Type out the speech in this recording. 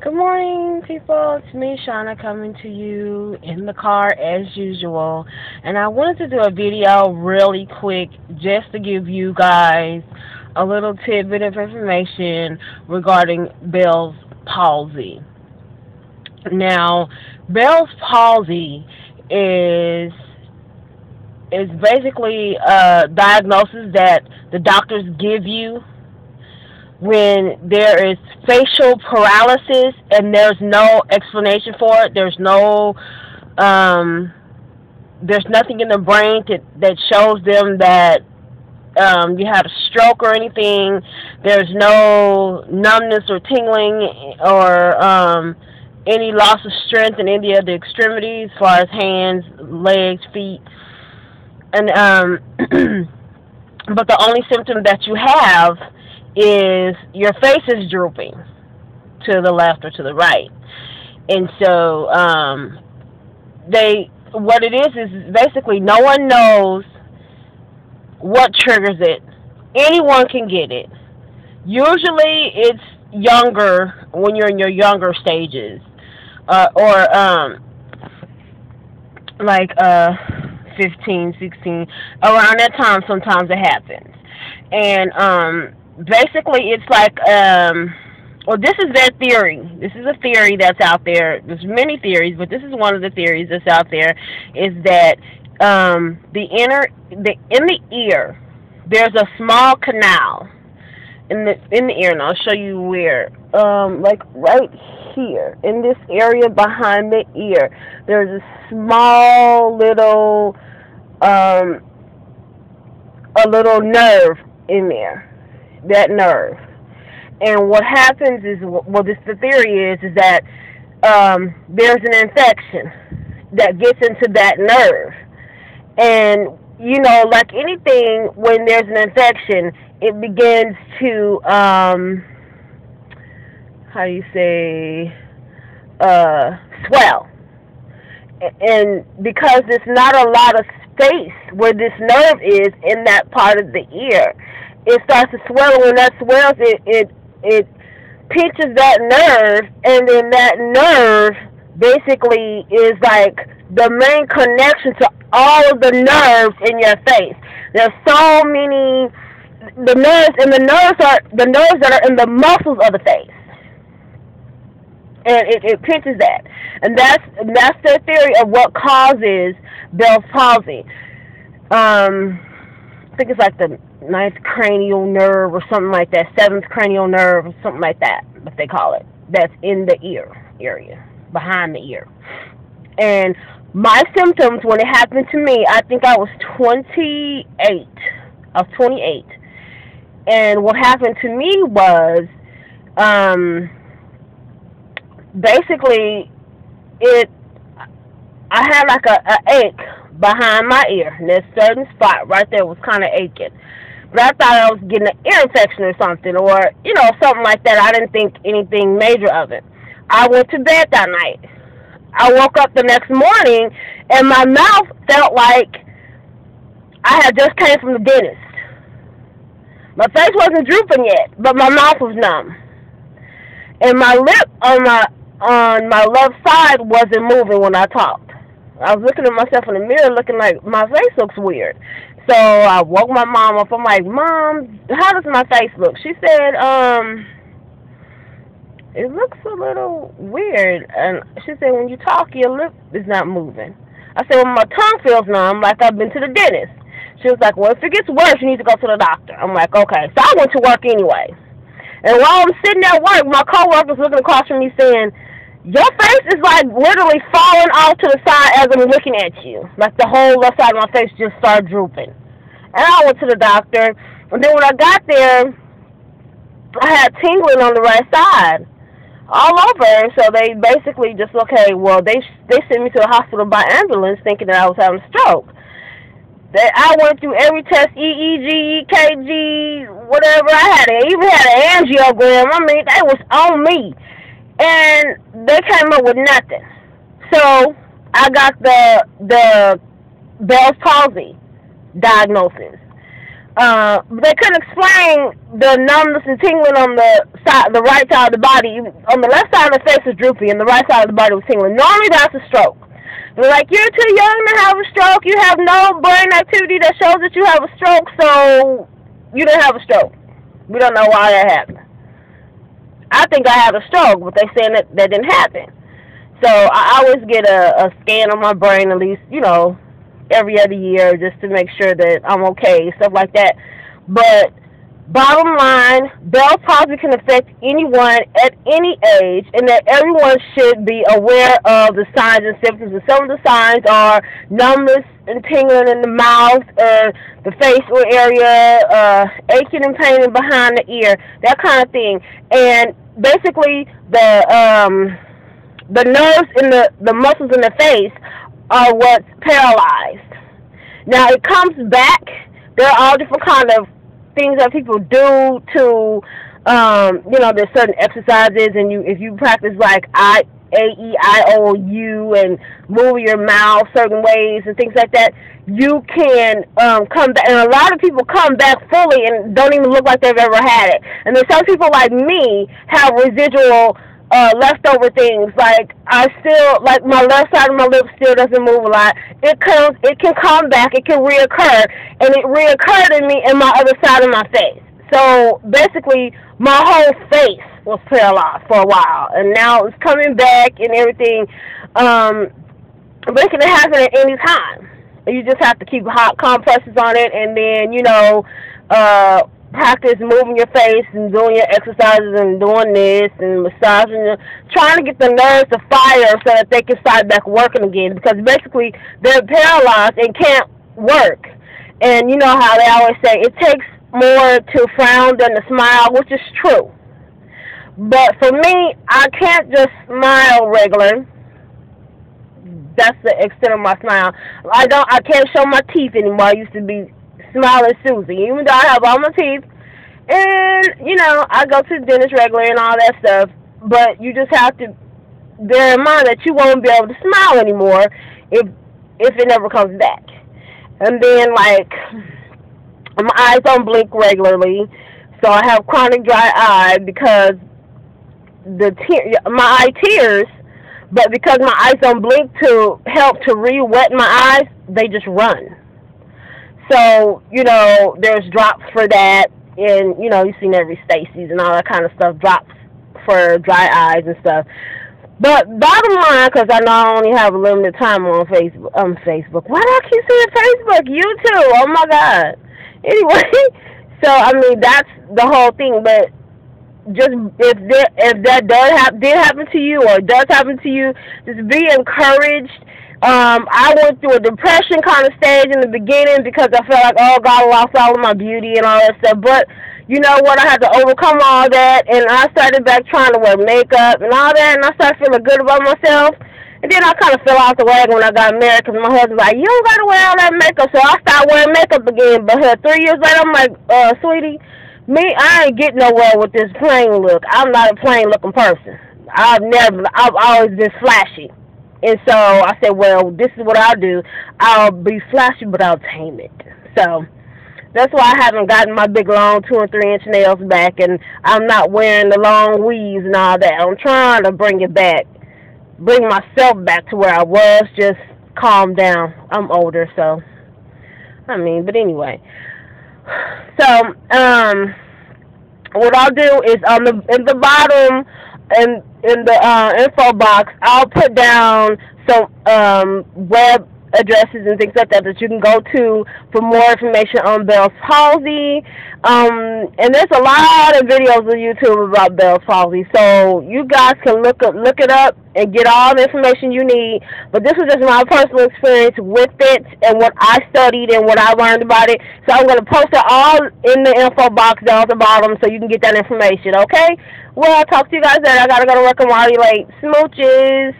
Good morning, people. It's me, Shauna, coming to you in the car as usual. And I wanted to do a video really quick just to give you guys a little tidbit of information regarding Bell's palsy. Now, Bell's palsy is basically a diagnosis that the doctors give you when there is facial paralysis and there's no explanation for it. There's nothing in the brain that shows them that you had a stroke or anything. There's no numbness or tingling or any loss of strength in any of the extremities, as far as hands, legs, feet, and but the only symptom that you have is your face is drooping to the left or to the right. And so what it is basically no one knows what triggers it. Anyone can get it. Usually it's younger, when you're in your younger stages, or like 15, 16, around that time sometimes it happens. And basically it's like well, this is their theory. This is a theory that's out there. There's many theories, but this is one of the theories that's out there, is that in the ear there's a small canal in the ear, and I'll show you where. Like right here in this area behind the ear, there's a small little a little nerve in there. That nerve. And what happens is, the theory is that there's an infection that gets into that nerve. And, you know, like anything, when there's an infection, it begins to, swell. And because there's not a lot of space where this nerve is in that part of the ear, it starts to swell. And when that swells, it pinches that nerve, and then that nerve basically is like the main connection to all of the nerves in your face. There's so many the nerves are the nerves that are in the muscles of the face, and it pinches that, and that's their theory of what causes Bell's palsy. I think it's like the ninth cranial nerve or something like that, seventh cranial nerve or something like that, what they call it. That's in the ear area, behind the ear. And my symptoms when it happened to me, I think I was 28. I was 28. And what happened to me was, basically, I had like a ache behind my ear, and that certain spot right there was kind of aching. But I thought I was getting an ear infection or something, or, you know, something like that. I didn't think anything major of it. I went to bed that night. I woke up the next morning, and my mouth felt like I had just came from the dentist. My face wasn't drooping yet, but my mouth was numb. And my lip on my left side wasn't moving when I talked. I was looking at myself in the mirror looking like my face looks weird. So I woke my mom up. I'm like, Mom, how does my face look? She said, it looks a little weird. And she said, when you talk, your lip is not moving. I said, well, my tongue feels numb, like I've been to the dentist. She was like, well, if it gets worse, you need to go to the doctor. I'm like, okay. So I went to work anyway. And while I'm sitting at work, my coworker's looking across from me saying, your face is like literally falling off to the side as I'm looking at you. Like the whole left side of my face just started drooping. And I went to the doctor. And then when I got there, I had tingling on the right side, all over. So they basically just, okay, well, they sent me to the hospital by ambulance thinking that I was having a stroke. I went through every test, EEG, EKG, whatever I even had an angiogram. I mean, they was on me. And they came up with nothing. So I got the Bell's palsy diagnosis. They couldn't explain the numbness and tingling on the right side of the body. On the left side of the face was droopy, and the right side of the body was tingling. Normally, that's a stroke. They're like, you're too young to have a stroke. You have no brain activity that shows that you have a stroke, so you didn't have a stroke. We don't know why that happened. I think I had a stroke, but they're saying that didn't happen. So I always get a scan of my brain at least, every other year just to make sure that I'm okay, stuff like that. But bottom line, Bell's palsy can affect anyone at any age, and that everyone should be aware of the signs and symptoms. And some of the signs are numbness and tingling in the mouth, the facial area, aching and paining behind the ear, that kind of thing. And basically, the nerves in the muscles in the face are what's paralyzed. Now, it comes back. There are all different kind of things that people do to, there's certain exercises, and if you practice like A-E-I-O-U and move your mouth certain ways and things like that, you can come back. And a lot of people come back fully and don't even look like they've ever had it. And then some people like me have residual leftover things. Like I still, like my left side of my lip still doesn't move a lot. It can come back, it can reoccur, and it reoccurred in me in my other side of my face. So basically, my whole face was paralyzed for a while, and now it's coming back and everything. But it can happen at any time. You just have to keep hot compresses on it, and then practice moving your face and doing your exercises and doing this and massaging, trying to get the nerves to fire so that they can start back working again, because basically they're paralyzed and can't work. And you know how they always say it takes more to frown than to smile, which is true. But for me, I can't just smile regular. That's the extent of my smile. I can't show my teeth anymore. I used to be smiling Susie, even though I have all my teeth, and I go to the dentist regularly and all that stuff. But you just have to bear in mind that you won't be able to smile anymore if it never comes back. And then my eyes don't blink regularly, so I have chronic dry eye because my eye tears, but because my eyes don't blink to help to re-wet my eyes, they just run. So, there's drops for that, and, you've seen every Stacy's and all that kind of stuff, drops for dry eyes and stuff. But bottom line, because I know I only have a limited time on Facebook. Why do I keep saying Facebook? YouTube, oh my God. Anyway, so, that's the whole thing, but just if that did happen to you or does happen to you, just be encouraged. I went through a depression kind of stage in the beginning because I felt like, oh God, I lost all of my beauty and all that stuff. But you know what? I had to overcome all that, and I started back trying to wear makeup and all that, and I started feeling good about myself. And then I kind of fell off the wagon when I got married because my husband was like, you don't got to wear all that makeup. So I started wearing makeup again. But 3 years later, I'm like, sweetie, I ain't getting nowhere with this plain look. I'm not a plain looking person. I've always been flashy. And so I said, well, this is what I'll do. I'll be flashy, but I'll tame it. So that's why I haven't gotten my big, long 2 and 3 inch nails back, and I'm not wearing the long weaves and all that. I'm trying to bring it back, bring myself back to where I was, just calm down. I'm older, so, but anyway. So, what I'll do is in the bottom, in the info box, I'll put down some web addresses and things like that you can go to for more information on Bell's palsy. And there's a lot of videos on YouTube about Bell's palsy, so you guys can look it up and get all the information you need. But this was just my personal experience with it and what I studied and what I learned about it. So I'm going to post it all in the info box down at the bottom so you can get that information, okay? Well, I'll talk to you guys later. I got to go to work. I'm already late. Smooches.